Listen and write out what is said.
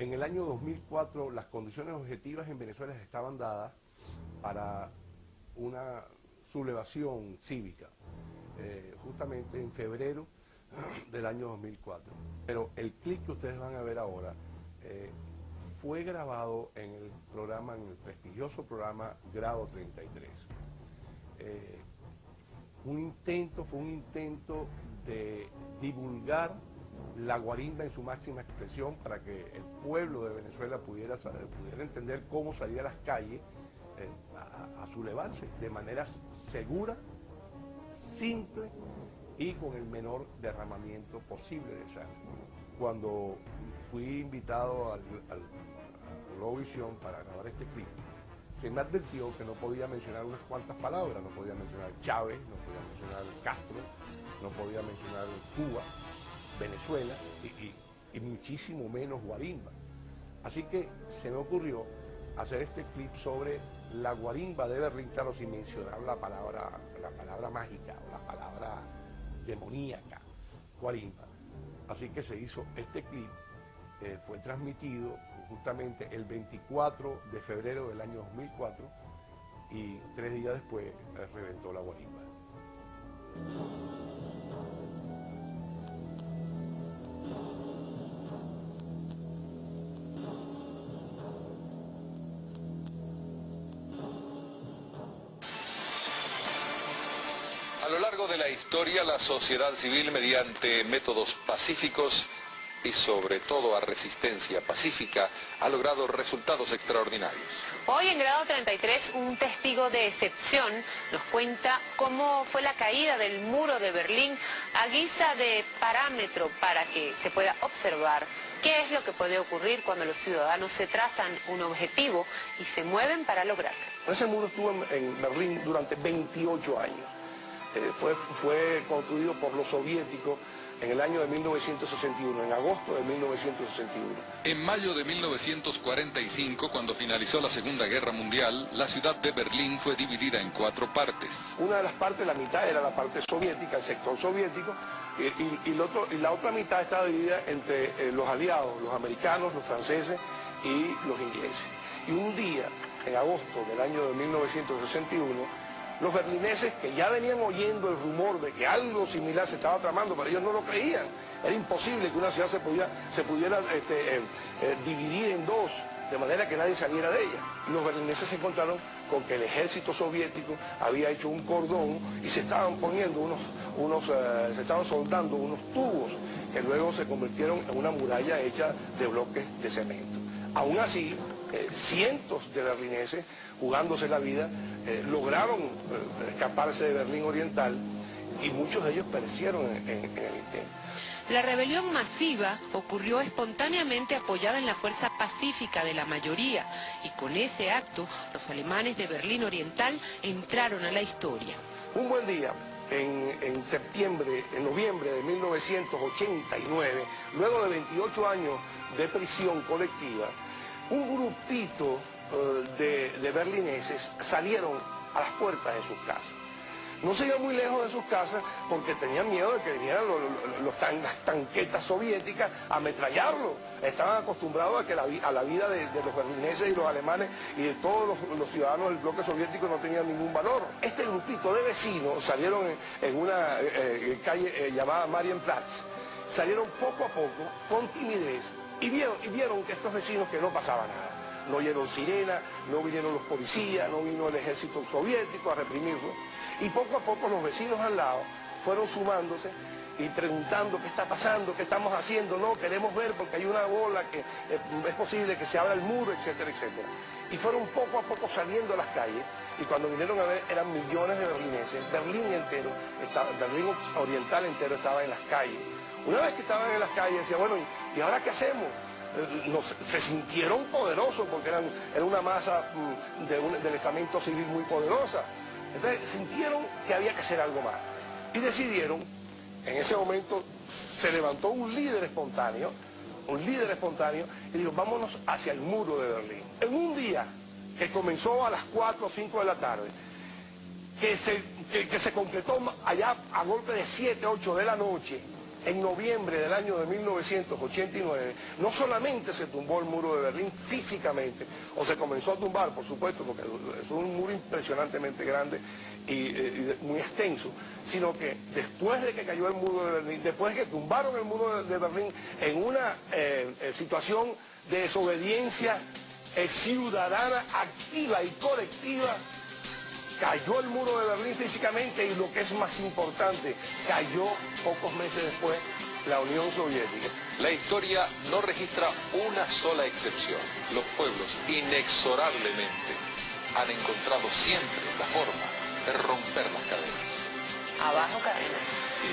En el año 2004 las condiciones objetivas en Venezuela estaban dadas para una sublevación cívica, justamente en febrero del año 2004. Pero el clip que ustedes van a ver ahora fue grabado en el programa, en el prestigioso programa Grado 33. Fue un intento de divulgar la guarimba en su máxima expresión para que el pueblo de Venezuela pudiera entender cómo salir a las calles a sublevarse de manera segura, simple y con el menor derramamiento posible de sangre. Cuando fui invitado al Globovisión para grabar este clip, se me advirtió que no podía mencionar unas cuantas palabras, no podía mencionar Chávez, no podía mencionar Castro, no podía mencionar Cuba, Venezuela y muchísimo menos guarimba. Así que se me ocurrió hacer este clip sobre la guarimba de Berlín, claro, sin mencionar la palabra mágica o la palabra demoníaca, guarimba. Así que se hizo este clip, fue transmitido justamente el 24 de febrero del año 2004 y 3 días después reventó la guarimba. A lo largo de la historia, la sociedad civil, mediante métodos pacíficos y sobre todo a resistencia pacífica, ha logrado resultados extraordinarios. Hoy en Grado 33, un testigo de excepción nos cuenta cómo fue la caída del muro de Berlín a guisa de parámetro para que se pueda observar qué es lo que puede ocurrir cuando los ciudadanos se trazan un objetivo y se mueven para lograrlo. Ese muro estuvo en Berlín durante 28 años. Fue construido por los soviéticos en el año de 1961, en agosto de 1961. En mayo de 1945, cuando finalizó la Segunda Guerra Mundial, la ciudad de Berlín fue dividida en 4 partes. Una de las partes, la mitad era la parte soviética, el sector soviético, y la otra mitad estaba dividida entre los aliados, los americanos, los franceses y los ingleses. Y un día, en agosto del año de 1961, los berlineses, que ya venían oyendo el rumor de que algo similar se estaba tramando, pero ellos no lo creían. Era imposible que una ciudad se pudiera dividir en dos, de manera que nadie saliera de ella. Y los berlineses se encontraron con que el ejército soviético había hecho un cordón y se estaban poniendo se estaban soldando unos tubos que luego se convirtieron en una muralla hecha de bloques de cemento. Aún así, cientos de berlineses, jugándose la vida, lograron escaparse de Berlín Oriental y muchos de ellos perecieron en el intento. La rebelión masiva ocurrió espontáneamente apoyada en la fuerza pacífica de la mayoría y con ese acto los alemanes de Berlín Oriental entraron a la historia. Un buen día, en noviembre de 1989, luego de 28 años de prisión colectiva, un grupito de berlineses salieron a las puertas de sus casas. No se iban muy lejos de sus casas porque tenían miedo de que vinieran las tanquetas soviéticas a ametrallarlos. Estaban acostumbrados a la vida de los berlineses y los alemanes y de todos los ciudadanos del bloque soviético no tenían ningún valor. Este grupito de vecinos salieron en una calle llamada Marienplatz, salieron poco a poco, con timidez, y vieron que estos vecinos que no pasaba nada. No oyeron sirena, no vinieron los policías, no vino el ejército soviético a reprimirlo. Y poco a poco los vecinos al lado fueron sumándose y preguntando qué está pasando, qué estamos haciendo, no, queremos ver porque hay una bola que es posible que se abra el muro, etcétera, etcétera. Y fueron poco a poco saliendo a las calles y cuando vinieron a ver eran millones de berlineses, Berlín Oriental entero estaba en las calles. Una vez que estaban en las calles decían, bueno, ¿y ahora qué hacemos? Se sintieron poderosos porque era una masa del estamento civil muy poderosa. Entonces sintieron que había que hacer algo más. Y decidieron, en ese momento se levantó un líder espontáneo, y dijo, vámonos hacia el muro de Berlín. En un día que comenzó a las 4 o 5 de la tarde, que se completó allá a golpe de 7, 8 de la noche, en noviembre del año de 1989, no solamente se tumbó el muro de Berlín físicamente, o se comenzó a tumbar, por supuesto, porque es un muro impresionantemente grande y muy extenso, sino que después de que cayó el muro de Berlín, después de que tumbaron el muro de Berlín en una situación de desobediencia ciudadana activa y colectiva, cayó el muro de Berlín físicamente y lo que es más importante, cayó pocos meses después la Unión Soviética. La historia no registra una sola excepción. Los pueblos inexorablemente han encontrado siempre la forma de romper las cadenas. Abajo cadenas. Sí,